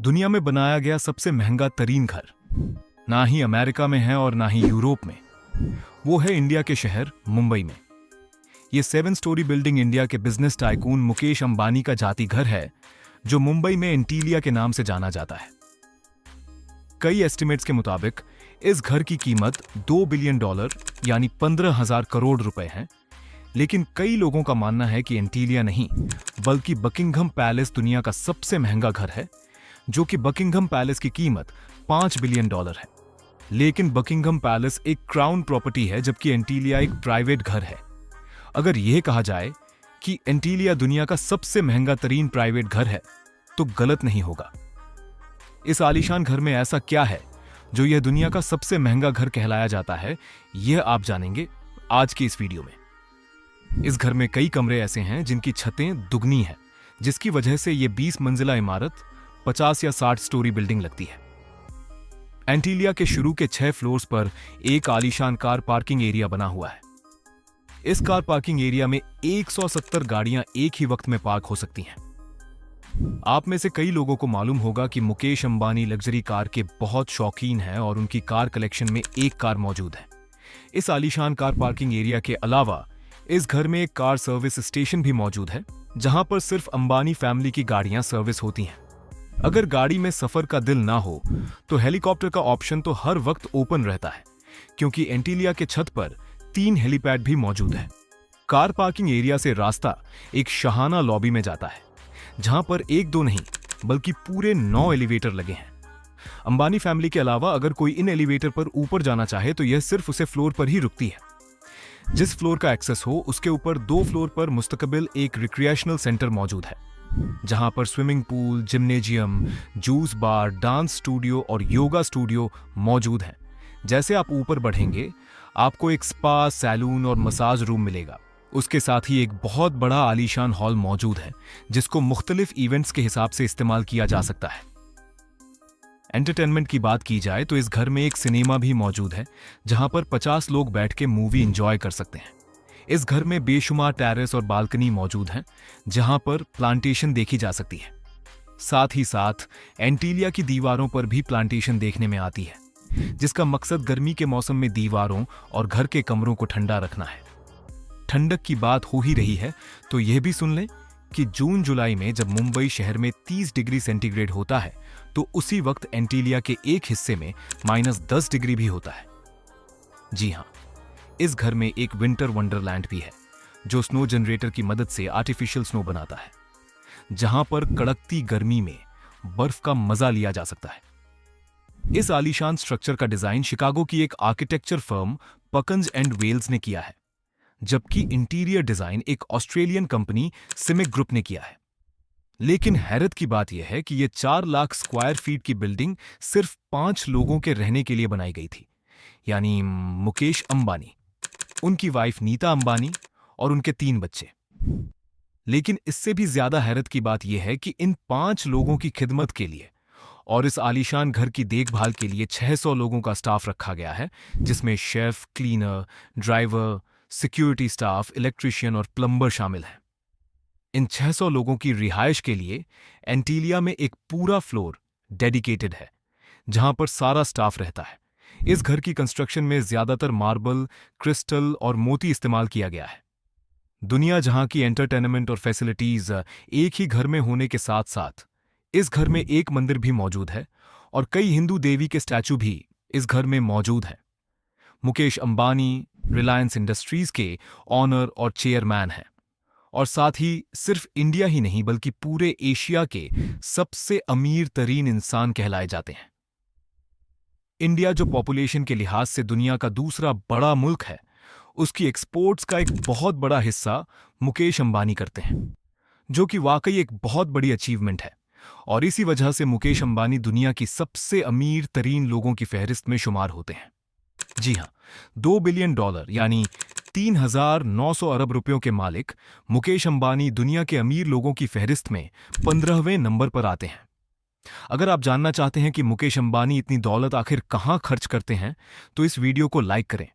दुनिया में बनाया गया सबसे महंगा तरीन घर ना ही अमेरिका में है और ना ही यूरोप में। वो है इंडिया के शहर मुंबई में। ये 7 स्टोरी बिल्डिंग इंडिया के बिजनेस टाइकून मुकेश अंबानी का जाति घर है, जो मुंबई में एंटीलिया के नाम से जाना जाता है। कई एस्टिमेट्स के मुताबिक इस घर की कीमत $2 बिलियन यानी 15,000 करोड़ रुपए है। लेकिन कई लोगों का मानना है कि एंटीलिया नहीं बल्कि बकिंघम पैलेस दुनिया का सबसे महंगा घर है, जो कि बकिंघम पैलेस की कीमत $5 बिलियन है। लेकिन बकिंघम पैलेस एक क्राउन प्रॉपर्टी है, जबकि एंटीलिया एक प्राइवेट घर है। अगर यह कहा जाए कि एंटीलिया दुनिया का सबसे महंगा तरीन प्राइवेट घर है तो गलत नहीं होगा। इस आलीशान घर में ऐसा क्या है जो यह दुनिया का सबसे महंगा घर कहलाया जाता है, यह आप जानेंगे आज की इस वीडियो में। इस घर में कई कमरे ऐसे हैं जिनकी छतें दुगनी हैं, जिसकी वजह से यह 20 मंजिला इमारत 50 या 60 स्टोरी बिल्डिंग लगती है। एंटीलिया के शुरू के 6 फ्लोर्स पर एक आलीशान कार पार्किंग एरिया बना हुआ है। इस कार पार्किंग एरिया में 170 गाड़ियां एक ही वक्त में पार्क हो सकती हैं। आप में से कई लोगों को मालूम होगा कि मुकेश अंबानी लग्जरी कार के बहुत शौकीन हैं और उनकी कार कलेक्शन में एक कार मौजूद है। इस आलीशान कार पार्किंग एरिया के अलावा इस घर में एक कार सर्विस स्टेशन भी मौजूद है, जहां पर सिर्फ अंबानी फैमिली की गाड़ियां सर्विस होती हैं। अगर गाड़ी में सफर का दिल ना हो तो हेलीकॉप्टर का ऑप्शन तो हर वक्त ओपन रहता है, क्योंकि एंटीलिया के छत पर 3 हेलीपैड भी मौजूद है। कार पार्किंग एरिया से रास्ता एक शाहाना लॉबी में जाता है, जहां पर 1-2 नहीं बल्कि पूरे 9 एलिवेटर लगे हैं। अंबानी फैमिली के अलावा अगर कोई इन एलिवेटर पर ऊपर जाना चाहे तो यह सिर्फ उसे फ्लोर पर ही रुकती है। जिस फ्लोर का एक्सेस हो उसके ऊपर 2 फ्लोर पर मुस्तकबिल एक रिक्रिएशनल सेंटर मौजूद है, जहां पर स्विमिंग पूल, जिम्नेजियम, जूस बार, डांस स्टूडियो और योगा स्टूडियो मौजूद हैं। जैसे आप ऊपर बढ़ेंगे आपको एक स्पा, सैलून और मसाज रूम मिलेगा। उसके साथ ही एक बहुत बड़ा आलीशान हॉल मौजूद है, जिसको मुख्तलिफ इवेंट्स के हिसाब से इस्तेमाल किया जा सकता है। एंटरटेनमेंट की बात की जाए तो इस घर में एक सिनेमा भी मौजूद है, जहां पर 50 लोग बैठ के मूवी एंजॉय कर सकते हैं। इस घर में बेशुमार टेरेस और बालकनी मौजूद हैं, जहां पर प्लांटेशन देखी जा सकती है। साथ ही साथ एंटीलिया की दीवारों पर भी प्लांटेशन देखने में आती है, जिसका मकसद गर्मी के मौसम में दीवारों और घर के कमरों को ठंडा रखना है। ठंडक की बात हो ही रही है तो यह भी सुन लें कि जून जुलाई में जब मुंबई शहर में 30 डिग्री सेंटीग्रेड होता है तो उसी वक्त एंटीलिया के एक हिस्से में -10 डिग्री भी होता है। जी हां, इस घर में एक विंटर वंडरलैंड भी है, जो स्नो जनरेटर की मदद से आर्टिफिशियल स्नो बनाता है, जहां पर कड़कती गर्मी में बर्फ का मजा लिया जा सकता है। इस आलीशान स्ट्रक्चर का डिजाइन शिकागो की एक architecture firm Perkins and Wells ने किया है, जबकि इंटीरियर डिजाइन एक ऑस्ट्रेलियन कंपनी सिमिक ग्रुप ने किया है। लेकिन हैरत की बात यह है कि यह 4 लाख स्क्वायर फीट की बिल्डिंग सिर्फ 5 लोगों के रहने के लिए बनाई गई थी, यानी मुकेश अंबानी, उनकी वाइफ नीता अंबानी और उनके 3 बच्चे। लेकिन इससे भी ज्यादा हैरत की बात यह है कि इन 5 लोगों की खिदमत के लिए और इस आलीशान घर की देखभाल के लिए 600 लोगों का स्टाफ रखा गया है, जिसमें chef, cleaner, driver, security staff, electrician और प्लम्बर शामिल हैं। इन 600 लोगों की रिहाइश के लिए एंटीलिया में एक पूरा फ्लोर डेडिकेटेड है, जहां पर सारा स्टाफ रहता है। इस घर की कंस्ट्रक्शन में ज्यादातर मार्बल, क्रिस्टल और मोती इस्तेमाल किया गया है। दुनिया जहां की एंटरटेनमेंट और फैसिलिटीज एक ही घर में होने के साथ साथ इस घर में एक मंदिर भी मौजूद है और कई हिंदू देवी के स्टैचू भी इस घर में मौजूद हैं। मुकेश अंबानी रिलायंस इंडस्ट्रीज के ऑनर और चेयरमैन हैं, और साथ ही सिर्फ इंडिया ही नहीं बल्कि पूरे एशिया के सबसे अमीर तरीन इंसान कहलाए जाते हैं। इंडिया जो पॉपुलेशन के लिहाज से दुनिया का दूसरा बड़ा मुल्क है, उसकी एक्सपोर्ट्स का एक बहुत बड़ा हिस्सा मुकेश अंबानी करते हैं, जो कि वाकई एक बहुत बड़ी अचीवमेंट है। और इसी वजह से मुकेश अंबानी दुनिया की सबसे अमीर तरीन लोगों की फहरिस्त में शुमार होते हैं। जी हां, $2 बिलियन यानी 3,900 अरब रुपयों के मालिक मुकेश अंबानी दुनिया के अमीर लोगों की फहरिस्त में 15वें नंबर पर आते हैं। अगर आप जानना चाहते हैं कि मुकेश अंबानी इतनी दौलत आखिर कहां खर्च करते हैं, तो इस वीडियो को लाइक करें।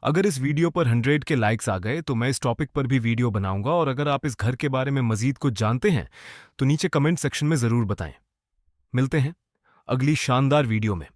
अगर इस वीडियो पर 100 के लाइक्स आ गए तो मैं इस टॉपिक पर भी वीडियो बनाऊंगा, और अगर आप इस घर के बारे में मजीद कुछ जानते हैं तो नीचे कमेंट सेक्शन में जरूर बताएं। मिलते हैं अगली शानदार वीडियो में।